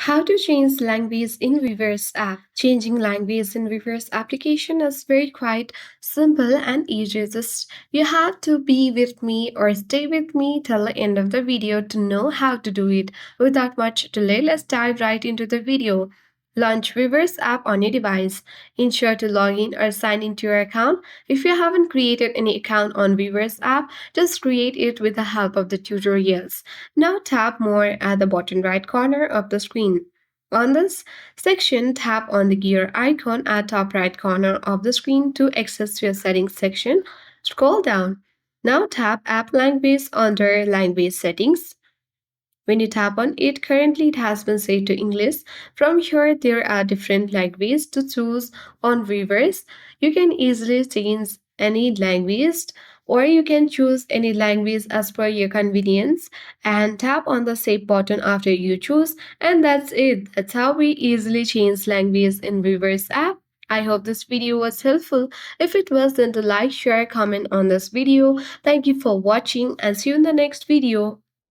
How to change language in Weverse app. Changing language in Weverse application is very quite simple and easy. Just you have to be with me or stay with me till the end of the video to know how to do it. Without much delay, let's dive right into the video. Launch Weverse app on your device. Ensure to log in or sign into your account. If you haven't created any account on Weverse app, just create it with the help of the tutorials. Now tap More at the bottom right corner of the screen. On this section, tap on the gear icon at top right corner of the screen to access your settings section. Scroll down. Now tap App Language under Language Settings. When you tap on it, currently it has been set to English. From here, there are different languages to choose on Weverse. You can easily change any language or you can choose any language as per your convenience and tap on the save button after you choose, and that's it. That's how we easily change language in Weverse app. I hope this video was helpful. If it was, then to like, share, comment on this video. Thank you for watching and see you in the next video.